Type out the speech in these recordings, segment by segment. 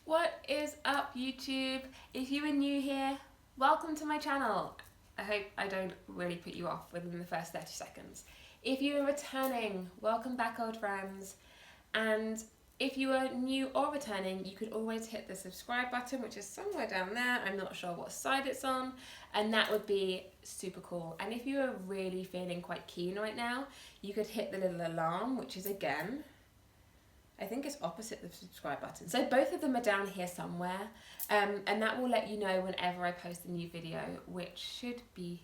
What is up, YouTube? If you are new here, welcome to my channel. I hope I don't really put you off within the first 30 seconds. If you are returning, welcome back, old friends. And if you are new or returning, you could always hit the subscribe button, which is somewhere down there. I'm not sure what side it's on, and that would be super cool. And if you are really feeling quite keen right now, you could hit the little alarm, which is again, I think it's opposite the subscribe button. So both of them are down here somewhere, and that will let you know whenever I post a new video, which should be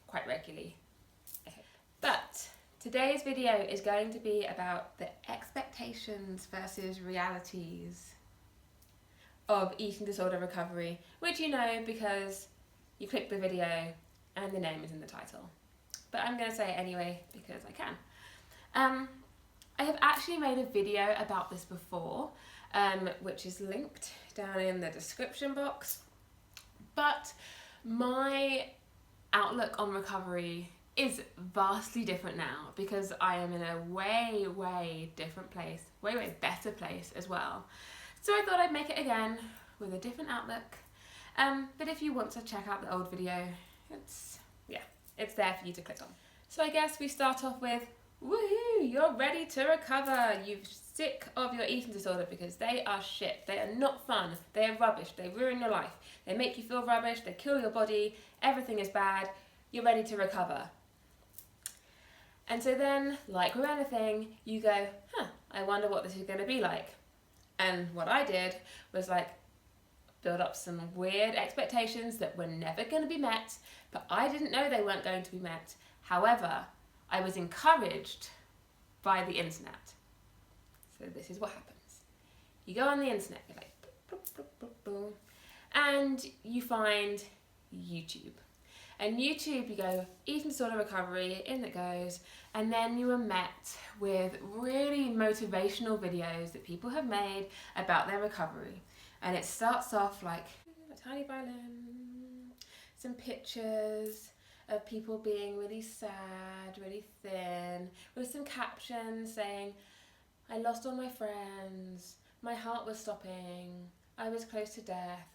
quite regularly. But today's video is going to be about the expectations versus realities of eating disorder recovery, which you know because you click the video and the name is in the title. But I'm going to say it anyway because I can. I have actually made a video about this before, which is linked down in the description box. But my outlook on recovery is vastly different now because I am in a way different place, way better place as well. So I thought I'd make it again with a different outlook. But if you want to check out the old video, it's there for you to click on. So I guess we start off with, woohoo, you're ready to recover. You're sick of your eating disorder because they are shit. They are not fun. They are rubbish. They ruin your life. They make you feel rubbish. They kill your body. Everything is bad. You're ready to recover. And so then, like with anything, you go, I wonder what this is going to be like. And what I did was build up some weird expectations that were never going to be met, but I didn't know they weren't going to be met. However, I was encouraged by the internet. So this is what happens. You go on the internet, you're like, boop, boop, boop, boop, and you find YouTube. And YouTube, you go, eating disorder recovery, in it goes, and then you are met with really motivational videos that people have made about their recovery. And it starts off like a tiny violin, some pictures of people being really sad, really thin, with some captions saying, I lost all my friends, my heart was stopping, I was close to death.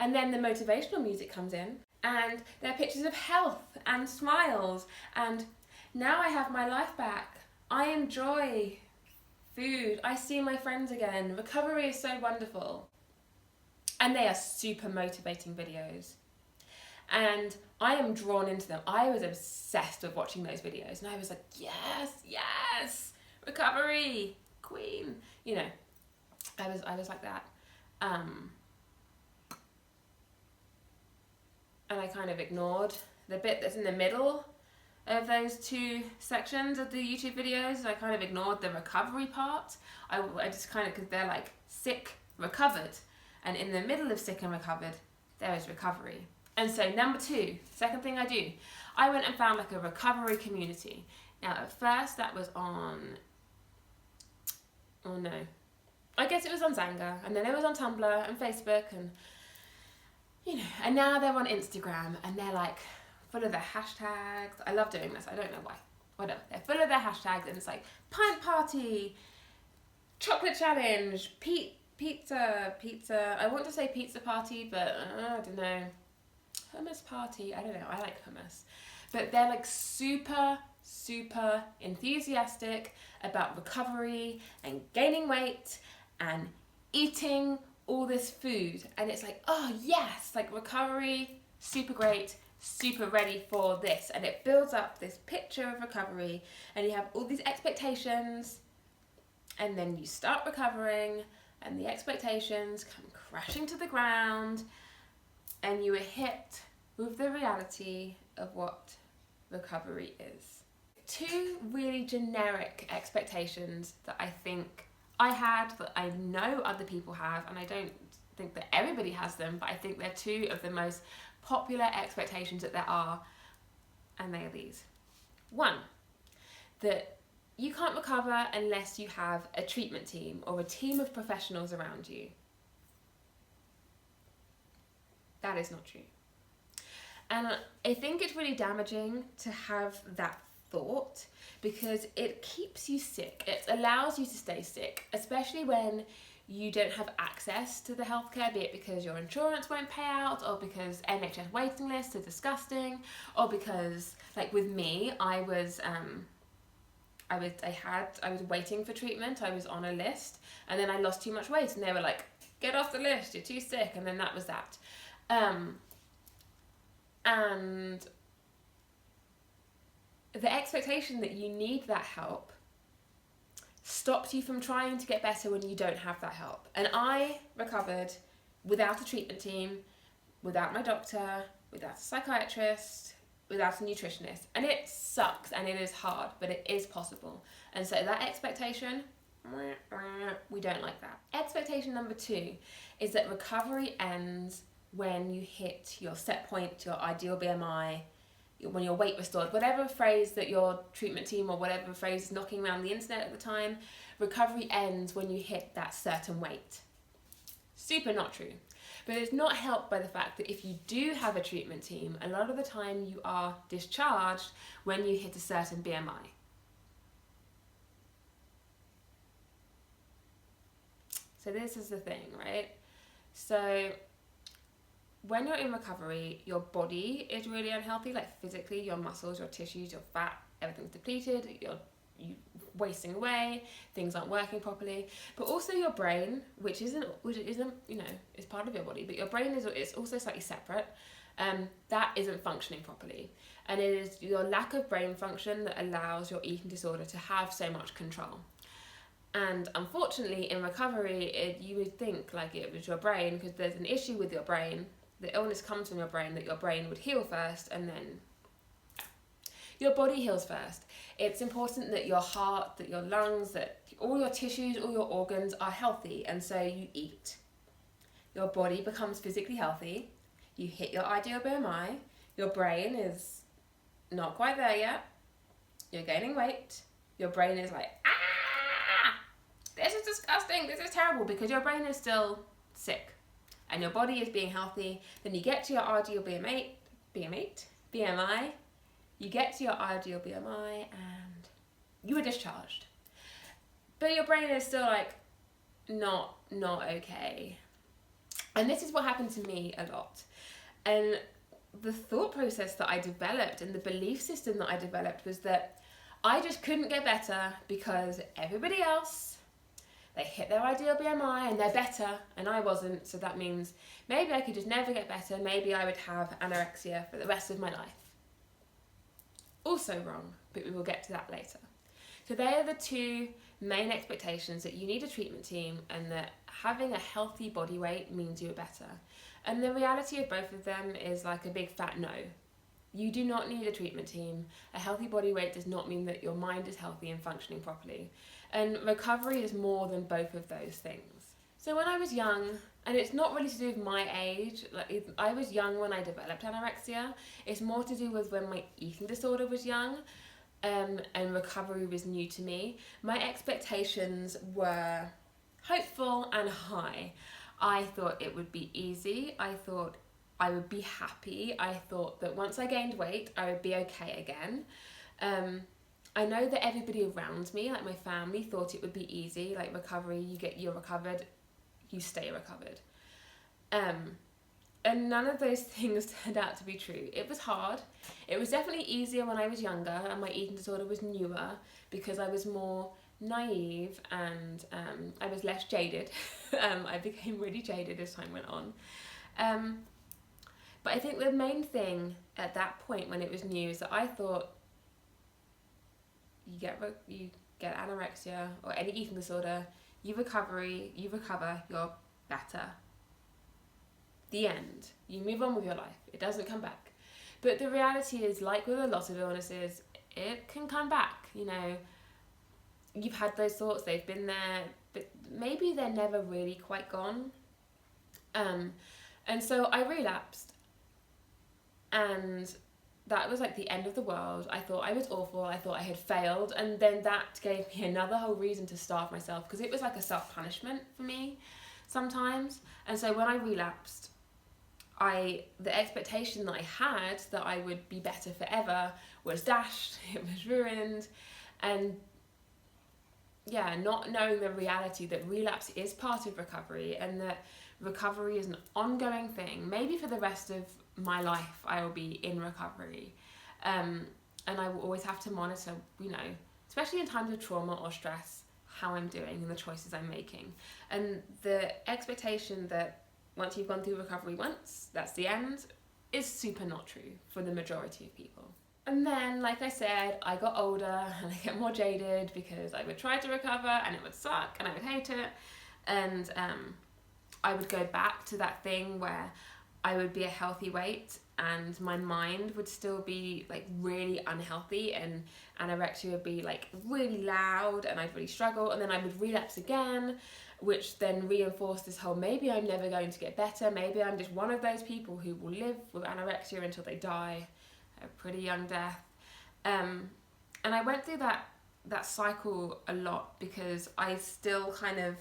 And then the motivational music comes in, and there are pictures of health and smiles, and now I have my life back. I enjoy food, I see my friends again, recovery is so wonderful. And they are super motivating videos. And I am drawn into them. I was obsessed with watching those videos, and I was like, yes, recovery, queen. You know, I was like that. And I kind of ignored the bit that's in the middle of those two sections of the YouTube videos. I kind of ignored the recovery part. I just kind of, because they're like sick, recovered. And in the middle of sick and recovered, there is recovery. And so number two, second thing I do, I went and found like a recovery community. Now at first that was on, oh no, I guess it was on Xanga, and then it was on Tumblr and Facebook, and you know, and now they're on Instagram, and they're like full of their hashtags. I love doing this, I don't know why, whatever. They're full of their hashtags, and it's like pint party, chocolate challenge, pizza, I want to say pizza party, but I don't know. Hummus party, I don't know, I like hummus. But they're like super enthusiastic about recovery and gaining weight and eating all this food. And it's like, oh yes, like recovery, super great, super ready for this. And it builds up this picture of recovery, and you have all these expectations, and then you start recovering and the expectations come crashing to the ground, and you are hit with the reality of what recovery is. Two really generic expectations that I think I had, that I know other people have, and I don't think that everybody has them, but I think they're two of the most popular expectations that there are, and they are these. One, that you can't recover unless you have a treatment team or a team of professionals around you. That is not true. And I think it's really damaging to have that thought because it keeps you sick. It allows you to stay sick, especially when you don't have access to the healthcare, be it because your insurance won't pay out, or because NHS waiting lists are disgusting, or because, like with me, I was waiting for treatment. I was on a list, and then I lost too much weight, and they were like, "Get off the list, you're too sick," and then that was that. And the expectation that you need that help stops you from trying to get better when you don't have that help. And I recovered without a treatment team, without my doctor, without a psychiatrist, without a nutritionist. And it sucks and it is hard, but it is possible. And so that expectation, we don't like that. Expectation number 2 is that recovery ends when you hit your set point, your ideal BMI, when your weight restored, whatever phrase that your treatment team or whatever phrase is knocking around the internet at the time, recovery ends when you hit that certain weight. Super not true. But it's not helped by the fact that if you do have a treatment team, a lot of the time you are discharged when you hit a certain BMI. So this is the thing, right? So when you're in recovery, your body is really unhealthy, like physically, your muscles, your tissues, your fat, everything's depleted, you're wasting away, things aren't working properly. But also your brain, which isn't, you know, is part of your body, but your brain is also slightly separate, that isn't functioning properly. And it is your lack of brain function that allows your eating disorder to have so much control. And unfortunately, in recovery, you would think like it was your brain, because there's an issue with your brain. The illness comes from your brain, that your brain would heal first, and then your body heals first. It's important that your heart, that your lungs, that all your tissues, all your organs are healthy, and so you eat. Your body becomes physically healthy, you hit your ideal BMI, your brain is not quite there yet, you're gaining weight, your brain is like, this is disgusting, this is terrible, because your brain is still sick. And your body is being healthy. Then you get to your ideal BMI, you get to your ideal BMI and you are discharged. But your brain is still like, not okay. And this is what happened to me a lot. And the thought process that I developed and the belief system that I developed was that I just couldn't get better because everybody else, they hit their ideal BMI and they're better and I wasn't, so that means maybe I could just never get better, maybe I would have anorexia for the rest of my life. Also wrong, but we will get to that later. So they are the 2 main expectations, that you need a treatment team and that having a healthy body weight means you're better. And the reality of both of them is like a big fat no. You do not need a treatment team. A healthy body weight does not mean that your mind is healthy and functioning properly. And recovery is more than both of those things. So when I was young, and it's not really to do with my age, like I was young when I developed anorexia, it's more to do with when my eating disorder was young, and recovery was new to me. My expectations were hopeful and high. I thought it would be easy, I thought I would be happy, I thought that once I gained weight, I would be okay again. I know that everybody around me, like my family, thought it would be easy, like recovery, you're recovered, you stay recovered. And none of those things turned out to be true. It was hard. It was definitely easier when I was younger and my eating disorder was newer because I was more naive and I was less jaded. I became really jaded as time went on. But I think the main thing at that point when it was new is that I thought, you get anorexia or any eating disorder, you recover, you're better. The end. You move on with your life. It doesn't come back. But the reality is, like with a lot of illnesses, it can come back. You know, you've had those thoughts, they've been there, but maybe they're never really quite gone. And so I relapsed, and that was like the end of the world. I thought I was awful. I thought I had failed. And then that gave me another whole reason to starve myself, because it was like a self-punishment for me sometimes. And so when I relapsed, the expectation that I had that I would be better forever was dashed. It was ruined. And not knowing the reality that relapse is part of recovery, and that recovery is an ongoing thing. Maybe for the rest of my life I will be in recovery, and I will always have to monitor, especially in times of trauma or stress, how I'm doing and the choices I'm making. And the expectation that once you've gone through recovery once, that's the end, is super not true for the majority of people. And then, like I said, I got older and I get more jaded because I would try to recover and it would suck and I would hate it. And I would go back to that thing where I would be a healthy weight and my mind would still be like really unhealthy, and anorexia would be like really loud and I'd really struggle, and then I would relapse again, which then reinforced this whole maybe I'm never going to get better, maybe I'm just one of those people who will live with anorexia until they die a pretty young death. And I went through that cycle a lot because I still kind of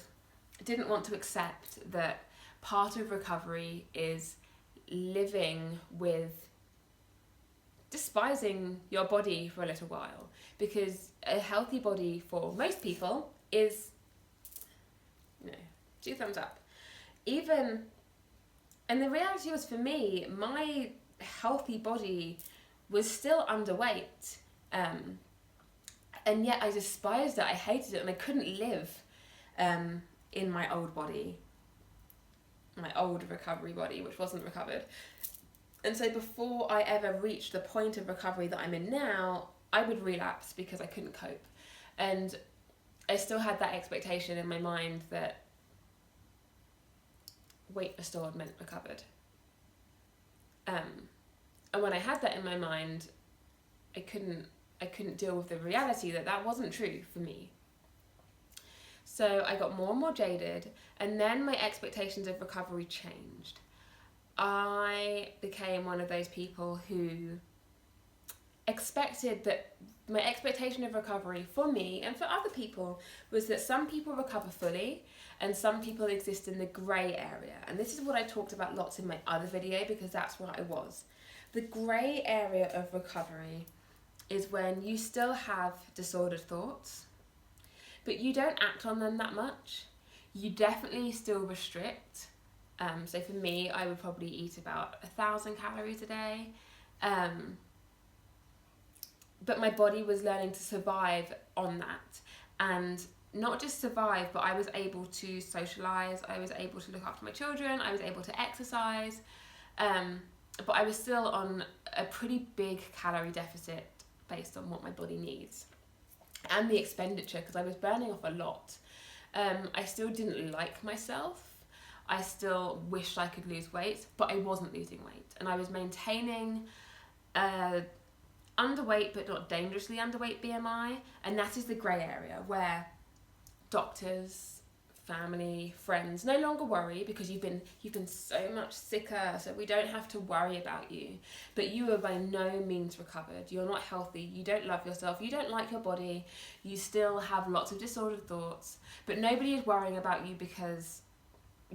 didn't want to accept that part of recovery is living with despising your body for a little while, because a healthy body for most people is, 2 thumbs up. And the reality was, for me, my healthy body was still underweight, and yet I despised it, I hated it, and I couldn't live in my old body, my old recovery body, which wasn't recovered. And so before I ever reached the point of recovery that I'm in now, I would relapse because I couldn't cope. And I still had that expectation in my mind that weight restored meant recovered. And when I had that in my mind, I couldn't deal with the reality that wasn't true for me. So I got more and more jaded, and then my expectations of recovery changed. I became one of those people who expected that my expectation of recovery for me and for other people was that some people recover fully and some people exist in the grey area. And this is what I talked about lots in my other video, because that's what I was. The grey area of recovery is when you still have disordered thoughts, but you don't act on them that much. You definitely still restrict. So for me, I would probably eat about 1,000 calories a day. But my body was learning to survive on that. And not just survive, but I was able to socialise, I was able to look after my children, I was able to exercise. But I was still on a pretty big calorie deficit based on what my body needs. And the expenditure, because I was burning off a lot. I still didn't like myself. I still wished I could lose weight, but I wasn't losing weight. And I was maintaining underweight, but not dangerously underweight BMI. And that is the grey area where doctors, family, friends no longer worry, because you've been so much sicker, so we don't have to worry about you. But you are by no means recovered. You're not healthy. You don't love yourself. You don't like your body. You still have lots of disordered thoughts. But nobody is worrying about you because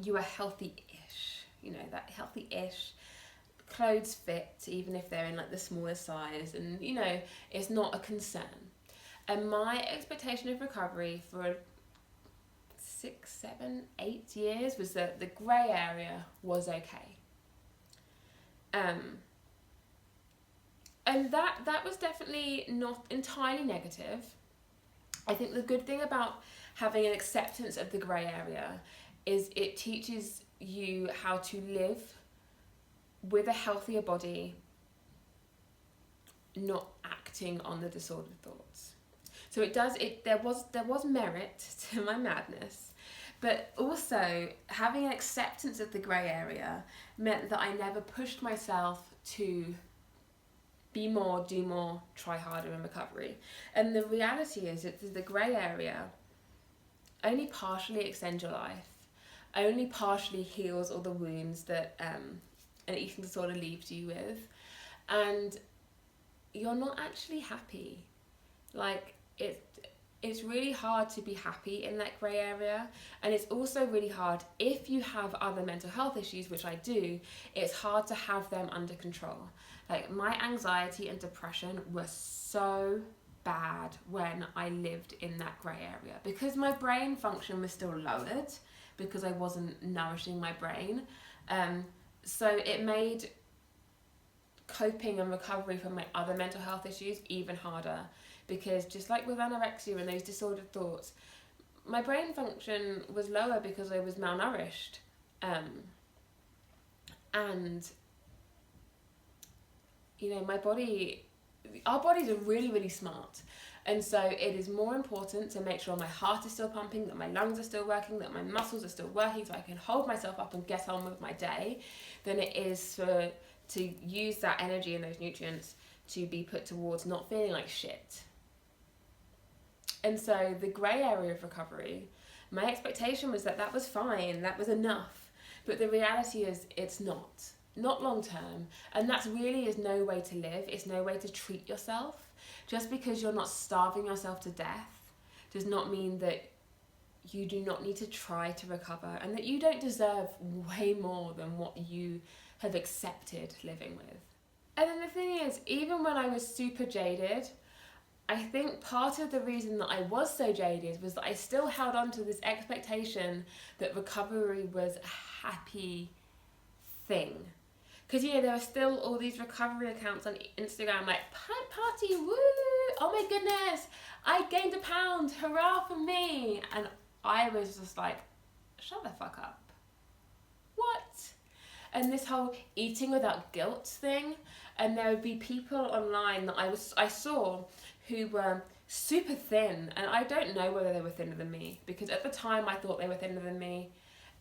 you are healthy-ish. That healthy-ish. Clothes fit, even if they're in like the smallest size, and it's not a concern. And my expectation of recovery for 6, 7, 8 years was that the grey area was okay. And that was definitely not entirely negative. I think the good thing about having an acceptance of the grey area is it teaches you how to live with a healthier body, not acting on the disordered thoughts. So there was merit to my madness, but also having an acceptance of the grey area meant that I never pushed myself to be more, do more, try harder in recovery. And the reality is that the grey area only partially extends your life, only partially heals all the wounds that an eating disorder leaves you with, and you're not actually happy. It's really hard to be happy in that grey area, and it's also really hard if you have other mental health issues, which I do. It's hard to have them under control. Like, my anxiety and depression were so bad when I lived in that grey area, because my brain function was still lowered because I wasn't nourishing my brain. So it made coping and recovery from my other mental health issues even harder, because just like with anorexia and those disordered thoughts, my brain function was lower because I was malnourished. And you know, our bodies are really, really smart. And so it is more important to make sure my heart is still pumping, that my lungs are still working, that my muscles are still working, so I can hold myself up and get on with my day, than it is to use that energy and those nutrients to be put towards not feeling like shit. And so the grey area of recovery, my expectation was that was fine, that was enough. But the reality is it's not long term. And that really is no way to live. It's no way to treat yourself. Just because you're not starving yourself to death does not mean that you do not need to try to recover, and that you don't deserve way more than what you have accepted living with. And then the thing is, even when I was super jaded, I think part of the reason that I was so jaded was that I still held on to this expectation that recovery was a happy thing. Because, you know, there were still all these recovery accounts on Instagram, like, pint party, woo, oh my goodness, I gained a pound, hurrah for me. And I was just like, shut the fuck up. What? And this whole eating without guilt thing. And there would be people online that I saw who were super thin. And I don't know whether they were thinner than me, because at the time I thought they were thinner than me.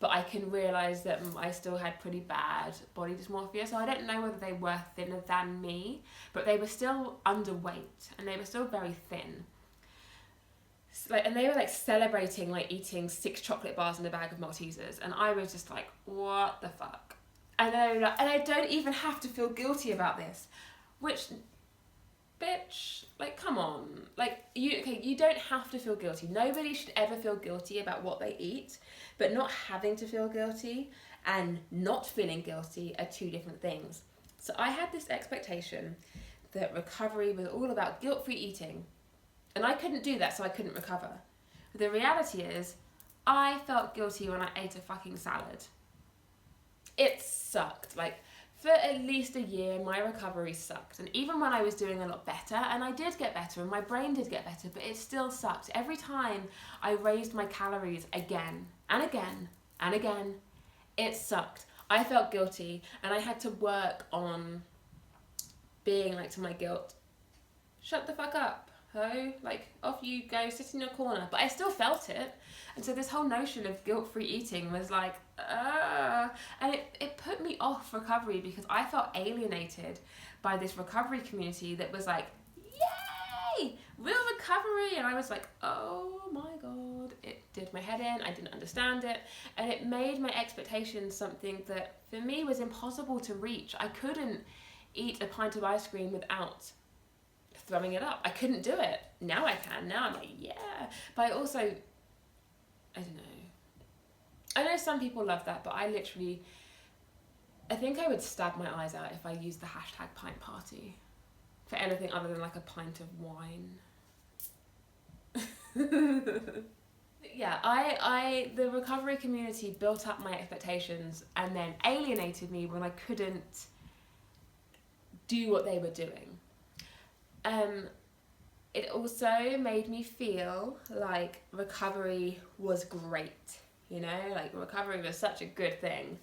But I can realise that I still had pretty bad body dysmorphia, so I don't know whether they were thinner than me, but they were still underweight, and they were still very thin. And they were like celebrating like eating 6 chocolate bars and a bag of Maltesers, and I was just like, what the fuck? And I don't even have to feel guilty about this, which, bitch, like, come on. Like, you don't have to feel guilty. Nobody should ever feel guilty about what they eat, but not having to feel guilty and not feeling guilty are two different things. So I had this expectation that recovery was all about guilt-free eating, and I couldn't do that, so I couldn't recover. But the reality is, I felt guilty when I ate a fucking salad. It sucked. Like, for at least a year, my recovery sucked. And even when I was doing a lot better, and I did get better, and my brain did get better, but it still sucked. Every time I raised my calories again, and again, and again, it sucked. I felt guilty, and I had to work on being like to my guilt, shut the fuck up, ho, like, off you go, sit in your corner. But I still felt it. And so this whole notion of guilt-free eating was like, and it put me off recovery, because I felt alienated by this recovery community that was like, yay, real recovery. And I was like, oh my God, it did my head in. I didn't understand it. And it made my expectations something that for me was impossible to reach. I couldn't eat a pint of ice cream without throwing it up. I couldn't do it. Now I can. Now I'm like, yeah. But I also, I don't know. I know some people love that, but I think I would stab my eyes out if I used the hashtag pint party for anything other than like a pint of wine. Yeah, the recovery community built up my expectations and then alienated me when I couldn't do what they were doing. It also made me feel like recovery was great, you know, like recovery was such a good thing.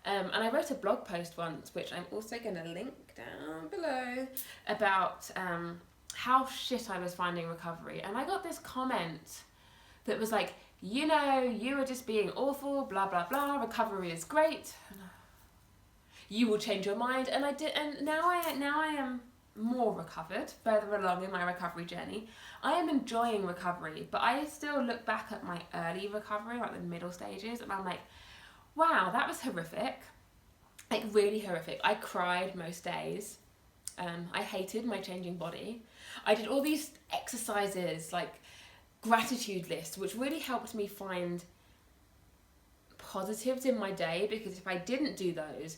And I wrote a blog post once, which I'm also going to link down below, about how shit I was finding recovery. And I got this comment that was like, you know, you were just being awful, blah, blah, blah, recovery is great. You will change your mind. And I did, and now I am more recovered, further along in my recovery journey. I am enjoying recovery, but I still look back at my early recovery, like the middle stages, and I'm like, wow, that was horrific. Like, really horrific. I cried most days. I hated my changing body. I did all these exercises, like gratitude lists, which really helped me find positives in my day, because if I didn't do those,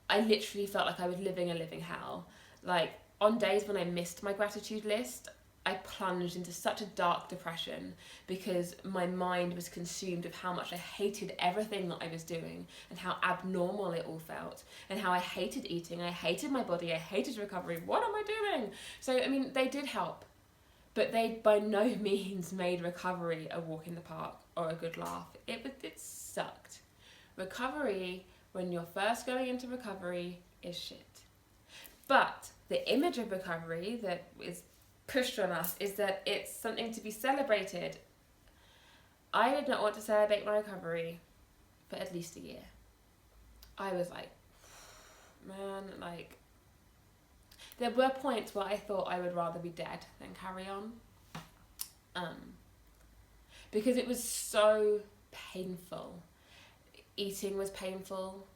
I literally felt like I was living a living hell. Like, on days when I missed my gratitude list, I plunged into such a dark depression because my mind was consumed with how much I hated everything that I was doing and how abnormal it all felt and how I hated eating, I hated my body, I hated recovery. What am I doing? So, I mean, they did help, but they by no means made recovery a walk in the park or a good laugh. It sucked. Recovery, when you're first going into recovery, is shit. But the image of recovery that is pushed on us is that it's something to be celebrated. I did not want to celebrate my recovery for at least a year. I was like, man, like, there were points where I thought I would rather be dead than carry on. Because it was so painful. Eating was painful.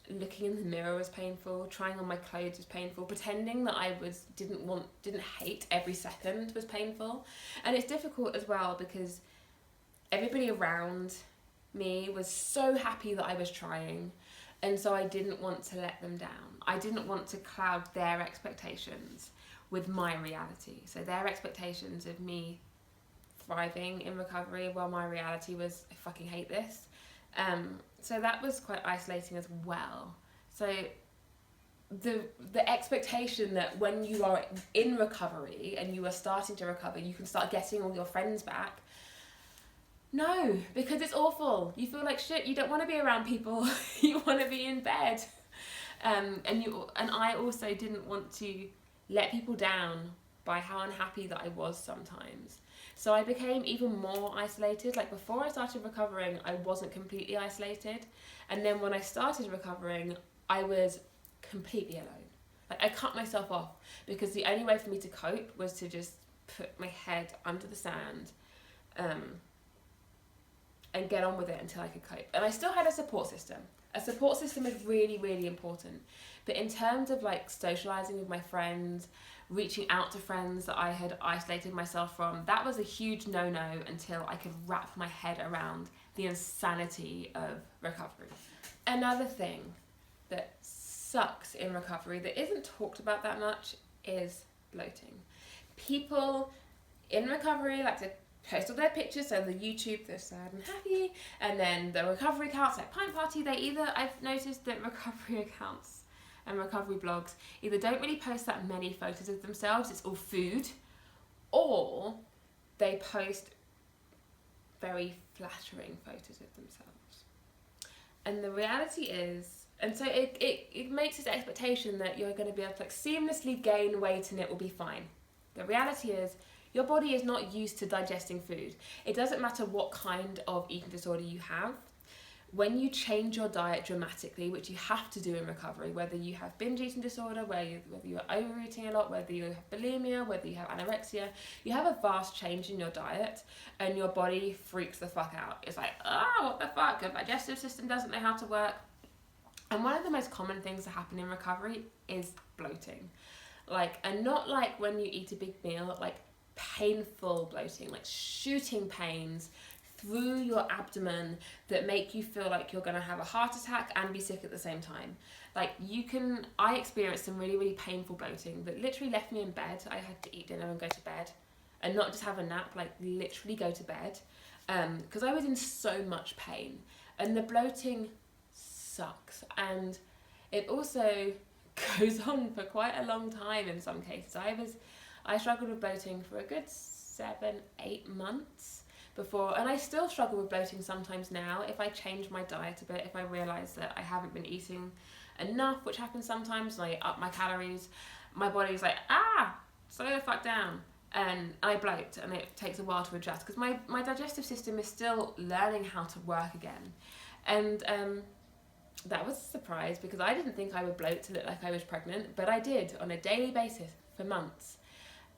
Looking in the mirror was painful. Trying on my clothes was painful. Pretending that I didn't hate every second was painful. And it's difficult as well because everybody around me was so happy that I was trying, and so I didn't want to let them down. I didn't want to cloud their expectations with my reality. So their expectations of me thriving in recovery, while my reality was, I fucking hate this. So that was quite isolating as well. So the expectation that when you are in recovery and you are starting to recover, you can start getting all your friends back. No, because it's awful. You feel like shit. You don't want to be around people. You want to be in bed. And I also didn't want to let people down by how unhappy that I was sometimes. So I became even more isolated. Like before I started recovering, I wasn't completely isolated. And then when I started recovering, I was completely alone. Like I cut myself off because the only way for me to cope was to just put my head under the sand and get on with it until I could cope. And I still had a support system. A support system is really, really important. But in terms of like socializing with my friends, reaching out to friends that I had isolated myself from, that was a huge no-no until I could wrap my head around the insanity of recovery. Another thing that sucks in recovery that isn't talked about that much is bloating. People in recovery like to post all their pictures, so the YouTube, they're sad and happy, and then the recovery accounts like Pint Party, I've noticed that recovery accounts and recovery blogs either don't really post that many photos of themselves, it's all food, or they post very flattering photos of themselves. And the reality is, and so it makes this expectation that you're going to be able to like seamlessly gain weight and it will be fine. The reality is, your body is not used to digesting food. It doesn't matter what kind of eating disorder you have. When you change your diet dramatically, which you have to do in recovery, whether you have binge eating disorder, whether you're overeating a lot, whether you have bulimia, whether you have anorexia, you have a vast change in your diet and your body freaks the fuck out. It's like, oh, what the fuck? Your digestive system doesn't know how to work. And one of the most common things that happen in recovery is bloating. And not like when you eat a big meal, like painful bloating, like shooting pains through your abdomen that make you feel like you're going to have a heart attack and be sick at the same time. I experienced some really, really painful bloating that literally left me in bed. I had to eat dinner and go to bed and not just have a nap, like literally go to bed because I was in so much pain. And the bloating sucks, and it also goes on for quite a long time in some cases. I struggled with bloating for a good 7-8 months before, and I still struggle with bloating sometimes now if I change my diet a bit, if I realise that I haven't been eating enough, which happens sometimes, and I up my calories, my body's like, slow the fuck down, and I bloat, and it takes a while to adjust, because my digestive system is still learning how to work again. And that was a surprise, because I didn't think I would bloat to look like I was pregnant, but I did on a daily basis for months.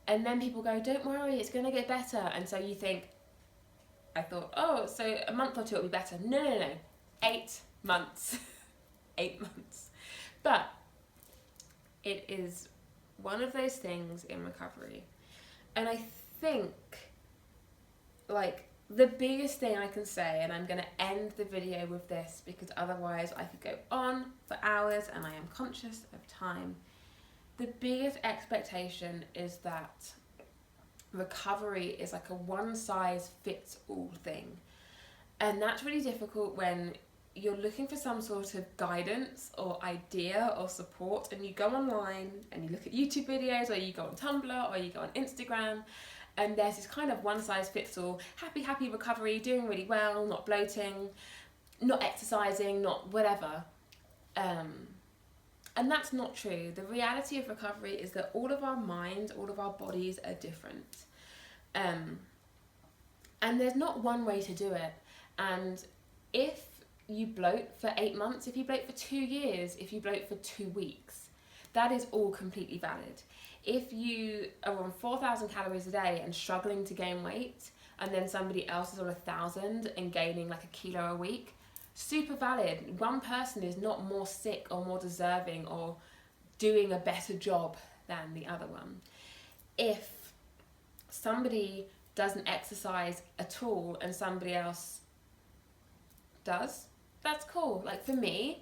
And then people go, don't worry, it's going to get better. And so you think, I thought, oh, so a month or two it'll be better. No. 8 months. 8 months. But it is one of those things in recovery. And I think, the biggest thing I can say, and I'm going to end the video with this because otherwise I could go on for hours and I am conscious of time, the biggest expectation is that recovery is like a one size fits all thing. And that's really difficult when you're looking for some sort of guidance or idea or support, and you go online and you look at YouTube videos, or you go on Tumblr, or you go on Instagram, and there's this kind of one size fits all, happy recovery, doing really well, not bloating, not exercising, not whatever. And that's not true. The reality of recovery is that all of our minds, all of our bodies are different. And there's not one way to do it. And if you bloat for 8 months, if you bloat for 2 years, if you bloat for 2 weeks, that is all completely valid. If you are on 4,000 calories a day and struggling to gain weight, and then somebody else is on 1,000 and gaining like a kilo a week, super valid. One person is not more sick or more deserving or doing a better job than the other one. If somebody doesn't exercise at all and somebody else does, that's cool. Like for me,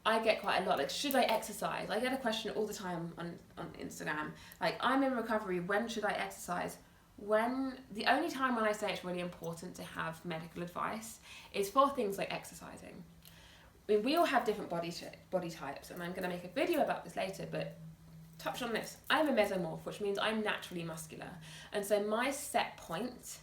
I get quite a lot, like, should I exercise? I get a question all the time on Instagram, like, I'm in recovery, when should I exercise? The only time when I say it's really important to have medical advice is for things like exercising. I mean, we all have different body types, and I'm going to make a video about this later, but touch on this. I'm a mesomorph, which means I'm naturally muscular, and so my set point,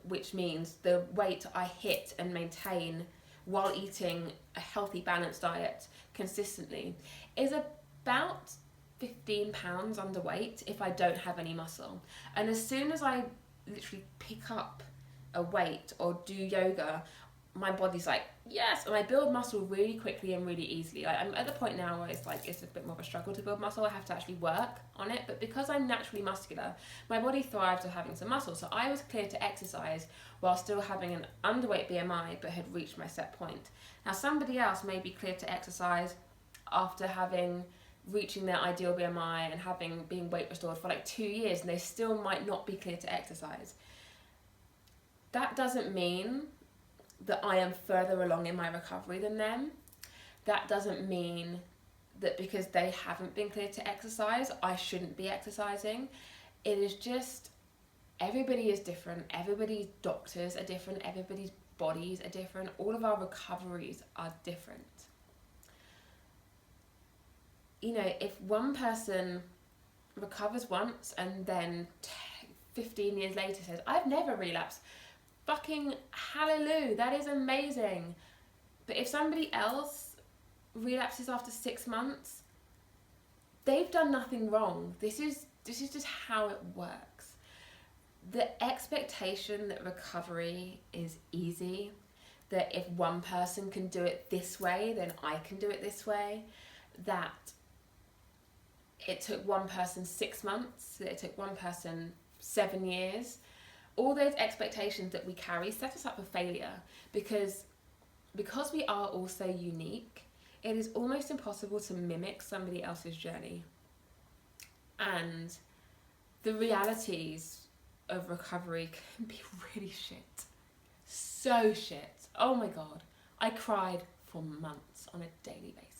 which means the weight I hit and maintain while eating a healthy, balanced diet consistently, is about 15 pounds underweight if I don't have any muscle. And as soon as I literally pick up a weight or do yoga, my body's like, yes, and I build muscle really quickly and really easily. I'm at the point now where it's like, it's a bit more of a struggle to build muscle. I have to actually work on it, but because I'm naturally muscular, my body thrives on having some muscle. So I was clear to exercise while still having an underweight BMI, but had reached my set point. Now somebody else may be clear to exercise after reaching their ideal BMI and being weight restored for like 2 years, and they still might not be clear to exercise. That doesn't mean that I am further along in my recovery than them. That doesn't mean that because they haven't been clear to exercise, I shouldn't be exercising. It is just, everybody is different. Everybody's doctors are different. Everybody's bodies are different. All of our recoveries are different. You know, if one person recovers once and then 15 years later says, I've never relapsed, fucking hallelujah, that is amazing. But if somebody else relapses after 6 months, they've done nothing wrong. This is just how it works. The expectation that recovery is easy, that if one person can do it this way, then I can do it this way, that it took one person 6 months, that it took one person 7 years, all those expectations that we carry set us up for failure, because we are all so unique. It is almost impossible to mimic somebody else's journey. And the realities of recovery can be really shit. So shit. Oh my God. I cried for months on a daily basis.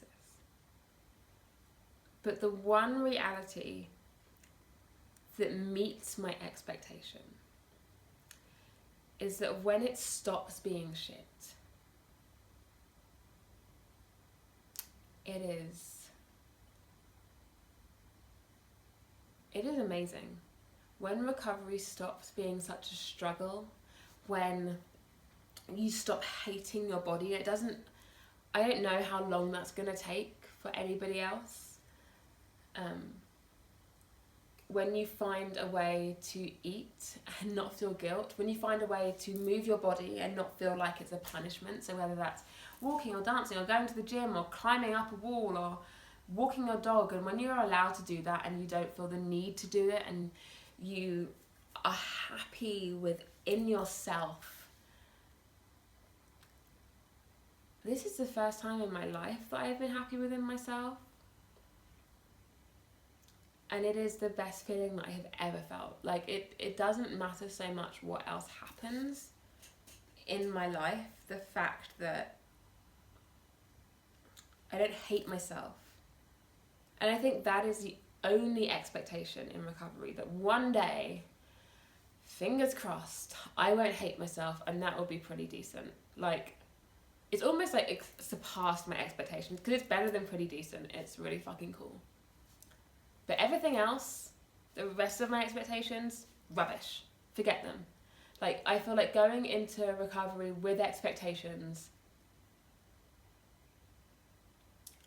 But the one reality that meets my expectation is that when it stops being shit, it is amazing. When recovery stops being such a struggle, when you stop hating your body, I don't know how long that's going to take for anybody else. When you find a way to eat and not feel guilt, when you find a way to move your body and not feel like it's a punishment, so whether that's walking or dancing or going to the gym or climbing up a wall or walking your dog, and when you're allowed to do that and you don't feel the need to do it and you are happy within yourself. This is the first time in my life that I've been happy within myself. And it is the best feeling that I have ever felt. Like, it doesn't matter so much what else happens in my life. The fact that I don't hate myself. And I think that is the only expectation in recovery, that one day, fingers crossed, I won't hate myself and that will be pretty decent. Like, it's almost like it surpassed my expectations, because it's better than pretty decent. It's really fucking cool. But everything else, the rest of my expectations, rubbish. Forget them. Like, I feel like going into recovery with expectations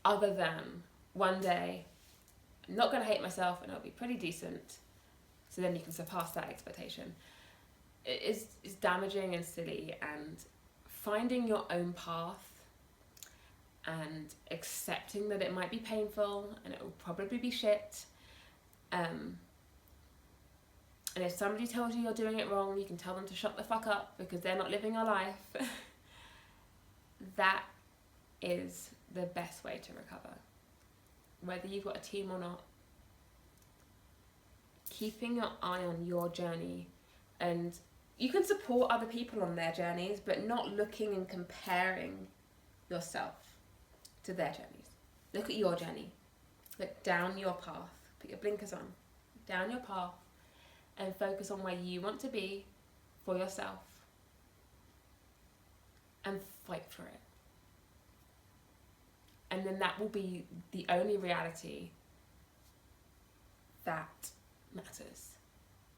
other than one day, I'm not going to hate myself and it'll be pretty decent, so then you can surpass that expectation, is damaging and silly. And finding your own path and accepting that it might be painful and it will probably be shit. And if somebody tells you you're doing it wrong, you can tell them to shut the fuck up because they're not living your life. That is the best way to recover. Whether you've got a team or not. Keeping your eye on your journey, and you can support other people on their journeys, but not looking and comparing yourself to their journeys. Look at your journey. Look down your path. Put your blinkers on. Down your path and focus on where you want to be for yourself. And fight for it. And then that will be the only reality that matters.